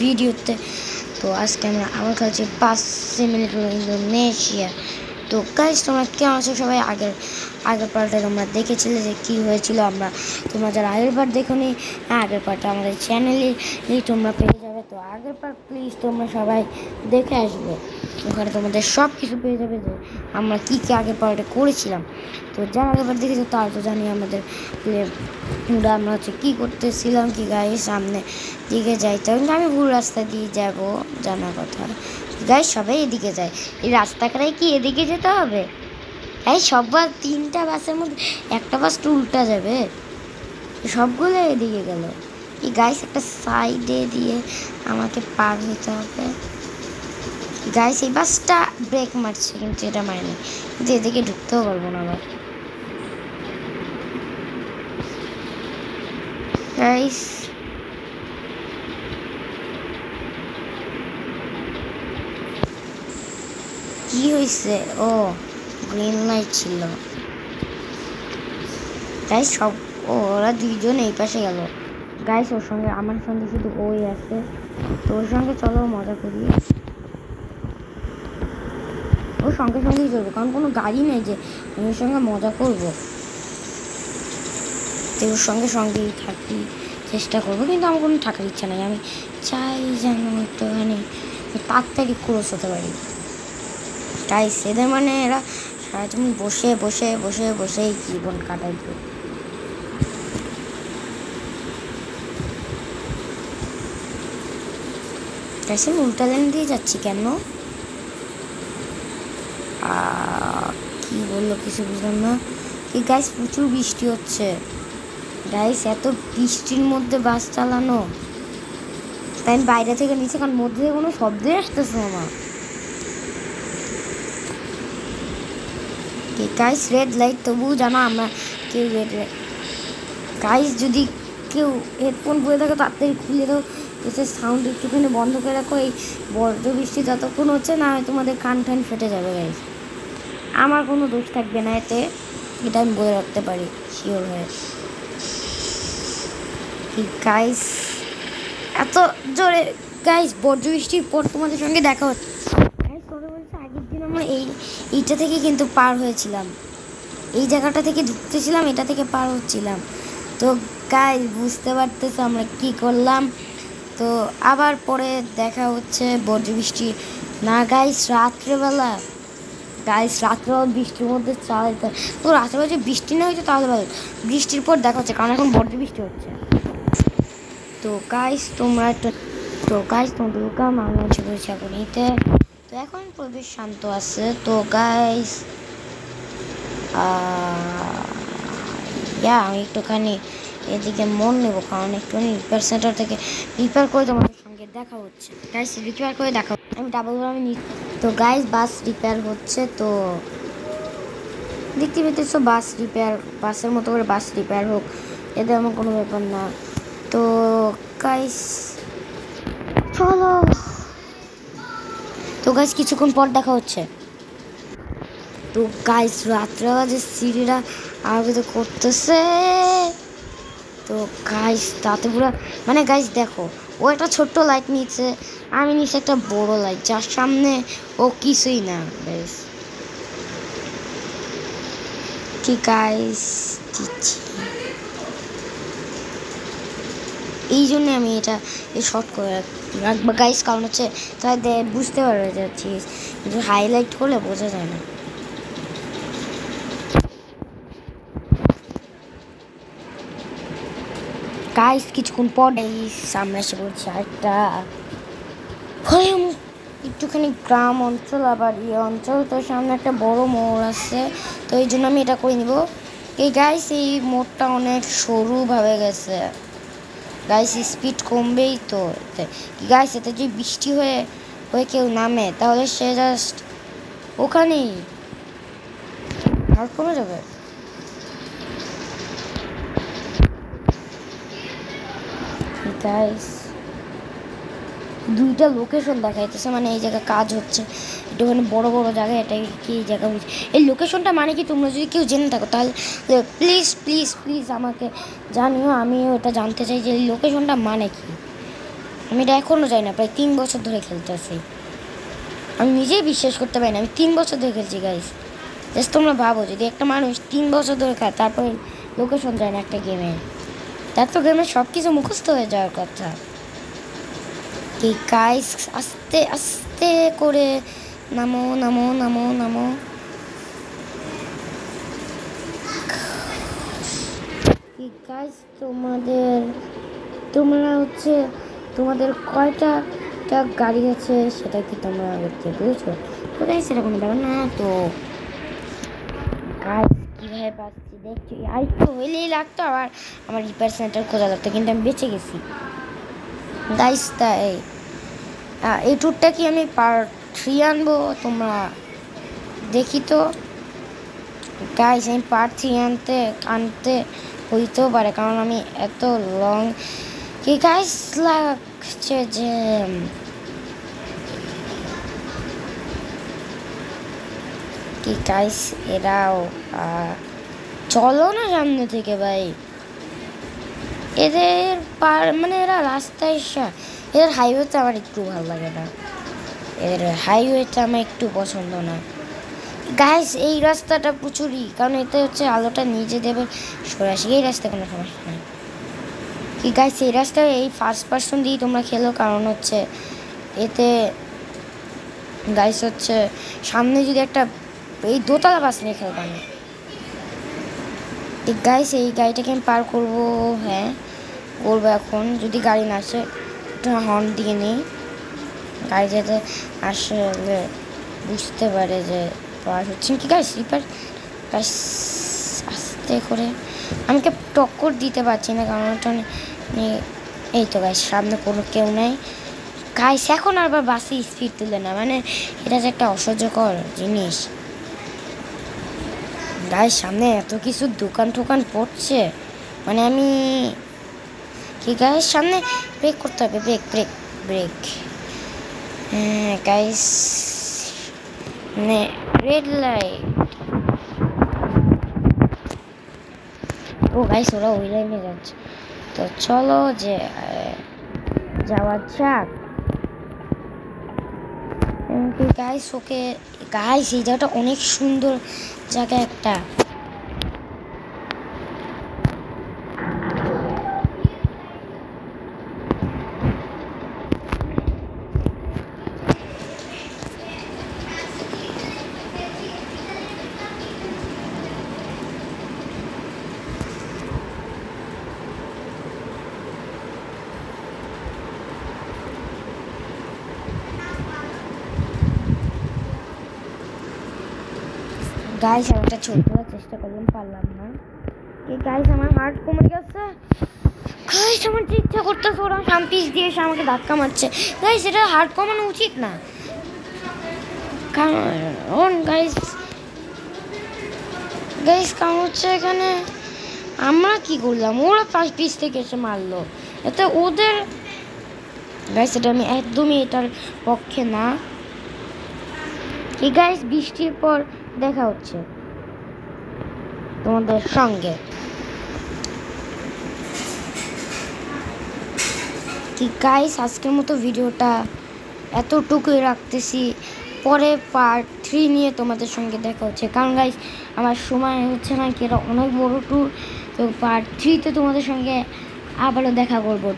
ভিডিওতে। তো আজকে আমরা আবার খেলছি 5 সিমিলেটর ইন্দোনেশিয়া। তো গাইস তোমরা কেমন আছো সবাই? আগের পার্টে তোমরা দেখেছিলে যে কী হয়েছিল। তোমরা যারা আগের পার্ট দেখোনি, আগের পার্টটা আমাদের চ্যানেলে তোমরা পেয়ে যাবে। তো আগের পার্ট প্লিজ তোমরা সবাই দেখে আসবে, ওখানে তোমাদের সব কিছু পেয়ে যাবে যে আমরা কী কী আগের পার্টে করেছিলাম। তো যারা আগের পার্ট দেখেছো তারা তো জানি আমাদের আমরা হচ্ছে কী করতেছিলাম কি গাইস, সামনে দিকে যাইতে হবে। আমি ভুল রাস্তা দিয়ে যাব, জানা কথা। গাইস সবাই এদিকে যায়, এই রাস্তাটাই কি এদিকে যেতে হবে? এই সববার 3টা বাসের মধ্যে একটা বাস তো উল্টা যাবে, সবগুলো এদিকে গেল। এই গাইস একটা সাইডে দিয়ে আমাকে পার হতে হবে। গাইস এই বাসটা ব্রেক মারছে কিন্তু এটা মারেনি, কিন্তু এদিকে ঢুকতেও পারবো না আবার। গাইস কি হয়েছে? ও গ্রিন লাইট ছিল। গাইস সব ওরা দুইজন এই পাশে গেল। গাইস ওর সঙ্গে আমার সঙ্গে শুধু ওই আছে, তো ওর সঙ্গে চলো মজা করি। ওর সঙ্গে সঙ্গেই চলবো, কারণ কোনো গাড়ি নেই যে আমি ওর সঙ্গে মজা করবো। তো ওর সঙ্গে সঙ্গেই থাকি, চেষ্টা করবো, কিন্তু আমার কোনো থাকার ইচ্ছা নেই। আমি চাই যেন একটুখানি তাড়াতাড়ি ক্রস হতে পারি। গাইস এদের মানে এরা সারাদিন বসে বসে বসে বসেই জীবন কাটাই তো। গাইস আমি উল্টা লাইন দিয়ে যাচ্ছি কেন? কি বললো কিছু বুঝলাম না। কি গাইস প্রচুর বৃষ্টি হচ্ছে। গাইস এত বৃষ্টির মধ্যে বাস চালানো, তাই আমি বাইরে থেকে নিচে, কারণ মধ্যে থেকে কোনো শব্দই আসতেছে না। গাইস রেড লাইট, তবুও জানো আমরা কেউ গাইস যদি কেউ হেডফোন পরে থাকে তাড়াতাড়ি খুলে দাও, এসে সাউন্ড একটুখানি বন্ধ করে রাখো। এই বজ্র বৃষ্টি যতক্ষণ হচ্ছে না হয় তোমাদের কান ঠান ফেটে যাবে গাইস। আমার কোনো দোষ থাকবে না এতে, এটা আমি বলে রাখতে পারি শিওর হয়ে। গাইস এত জোরে গাইস বজ্র বৃষ্টির পর তোমাদের সঙ্গে দেখা হচ্ছে। গাইস তোমরা বলছো আগের দিন আমরা এইটা থেকে কিন্তু পার হয়েছিলাম, এই জায়গাটা থেকে ঢুকতেছিলাম, এটা থেকে পার হচ্ছিলাম। তো গাইস বুঝতে পারতেছো আমরা কি করলাম। তো আবার পরে দেখা হচ্ছে বজ্র বৃষ্টি না গাইস রাত্রেবেলা। গাইস রাত্রেবেলা বৃষ্টির মধ্যে চালাইতে, তো রাত্রেবেলা যে বৃষ্টি না হয়েছে তাহলে ভালো, বৃষ্টির পর দেখা হচ্ছে, কারণ এখন বজ্র বৃষ্টি হচ্ছে। তো গাইস তোমরা ওয়েলকাম, আমি হচ্ছে বৈশাখনীতে। তো এখন পরিবেশ শান্ত আছে। তো গাইস আমি একটুখানি এদিকে মন নেব, কারণ একটুখানি রিপেয়ার সেন্টার থেকে রিপেয়ার করে তোমাদের সঙ্গে দেখা হচ্ছে। গাইস রিপেয়ার করে দেখা, আমি ডাবল আমি নি। তো গাইস বাস রিপেয়ার হচ্ছে, তো দেখতে পেতেছো বাস রিপেয়ার, বাসের মতো করে বাস রিপেয়ার হোক, এদের আমার কোনো ব্যাপার না। তো গাইস চলো, তো গাইস কিছুক্ষণ পর দেখা হচ্ছে। তো গাইস রাত্রেবেলা যে সিঁড়িটা আগে তো করতেছে, তো গাইস তাতে পুরো মানে গাইস দেখো, ও একটা ছোট্ট লাইট নিচ্ছে, আমি নিচ্ছি একটা বড় লাইট, যার সামনে ও কিছুই না গাইস। কি গাইস দিচ্ছি, এই জন্য আমি এটা শর্ট করে রাখবো গাইস, কারণ হচ্ছে তাহলে বুঝতে পারবে যাচ্ছি, কিন্তু হাইলাইট করলে বোঝা যায় না। গাইস কিছুক্ষণ পর সামনে এসে পড়ছি আরেকটা একটুখানি গ্রাম অঞ্চল, আবার এই অঞ্চল, তো সামনে একটা বড় মোড় আছে, তো এই জন্য আমি এটা করে নিব। এই গাইস এই মোড়টা অনেক সরুভাবে গেছে গাইস, স্পিড কমবেই তো। গাইস এতে যদি বৃষ্টি হয়ে কেউ নামে তাহলে সে জাস্ট ওখানেই আর কমে যাবে। গাইস দুইটা লোকেশন দেখাইতেছে, মানে এই জায়গায় কাজ হচ্ছে একটুখানি বড় বড় জায়গায়। এটাই কি জায়গা বুঝি, এই লোকেশনটা মানে কি তোমরা যদি কেউ জেনে থাকো তাহলে প্লিজ প্লিজ প্লিজ আমাকে জানিও, আমি ওটা জানতে চাই যে এই লোকেশনটা মানে কি। আমি এটা এখনও যাই না, প্রায় 3 বছর ধরে খেলতেছি। আমি নিজেই বিশ্বাস করতে পারি না আমি 3 বছর ধরে খেলছি গাইস। জাস্ট তোমরা ভাবো, যদি একটা মানুষ 3 বছর ধরে খায় তারপরে লোকেশন যায় না একটা গেমে, তার তো গেমে সব কিছু মুখস্থ হয়ে যাওয়ার কথা। কি গাইস, আস্তে আস্তে করে নামো নামো নামো নামো। কি গাইস, তোমরা হচ্ছে তোমাদের কয়টা গাড়ি আছে সেটা কি তোমরা দেখতে বুঝছো? তো গাইস এটা কোনো ব্যাপার না। তো গাইস কীভাবে পাচ্ছি দেখছি, আর একটু হইলেই লাগতো আবার আমার রিপেয়ার সেন্টার খোঁজা লাগতো, কিন্তু আমি বেঁচে গেছি গাইস। তাই এই ট্যুরটা কি আমি পার্ট 3 আনবো, তোমরা দেখি তো গাইস। আমি পার্ট 3 আনতে হইতেও পারে, কারণ আমি এত লং কি গাইস লাগছে যে কি গাইস এরাও চলো না সামনে থেকে ভাই। এদের মানে এরা রাস্তায় এদের হাইওয়েতে আমার একটু ভালো লাগে না, এদের হাইওয়েতে আমার একটু পছন্দ না গাইস। এই রাস্তাটা প্রচুরই, কারণ এতে হচ্ছে আলোটা নিজে দেবে সরাসরি, এই রাস্তায় কোনো সমস্যা নেই। কি গাইস এই রাস্তায় এই ফার্স্ট পার্সন দিয়েই তোমরা খেলো, কারণ হচ্ছে এতে গাইস হচ্ছে সামনে যদি একটা এই দোতলা বাস নিয়ে খেলবা না। ঠিক গাইস এই গাড়িটাকে আমি পার করবো, হ্যাঁ করবো এখন, যদি গাড়ি না আসে একটা হর্ন দিয়ে নিই, গাড়ি যাতে আসলে বুঝতে পারে যে পার হচ্ছে কি গাইস। রিপার গাইস আস্তে করে, আমাকে টক্কর দিতে পারছি না কারণ ওটা এই তো গাইস সামনে কোনো কেউ নেই গাইস। এখন আবার বাসে স্পিড তুলে না, মানে এটা যে একটা অসহ্যকর জিনিস গাইস। সামনে এত কিছু দোকান টোকান পড়ছে, মানে আমি কি গাইস সামনে ব্রেক করতে হবে, ব্রেক ব্রেক ব্রেক। হ্যাঁ গাইস মানে রেড লাইট। ও গাইস ওরা ওই লাইনে যাচ্ছে, তো চলো যে যাওয়া যাক গাইস। ওকে গাইস এই জায়গাটা অনেক সুন্দর জায়গা একটা। গাইস আমি একটা ছবি তোলার চেষ্টা করলাম, পারলাম না। এই গাইস আমার হার্ট কমে গেছে গাইস। আমার যে ইচ্ছা করতেছে ওরা শাম্পিস দিয়ে এসে আমাকে ধাক্কা মারছে গাইস, এটা হার্ট কমানো উচিত না কারণ গাইস কারণ হচ্ছে এখানে আমরা কি করলাম, ওরা ফার্স্ট পিস থেকে এসে মারলো, এতে ওদের গাইস এটা আমি একদমই এটার পক্ষে না। এই গাইস বৃষ্টির পর দেখা হচ্ছে তোমাদের সঙ্গে। কি গাইস আজকের মতো ভিডিওটা এতটুকুই রাখতেছি, পরে পার্ট 3 নিয়ে তোমাদের সঙ্গে দেখা হচ্ছে, কারণ গাইস আমার সময় হচ্ছে না কি, এটা অনেক বড় ট্যুর। তো পার্ট 3তে তোমাদের সঙ্গে আবারও দেখা করবো।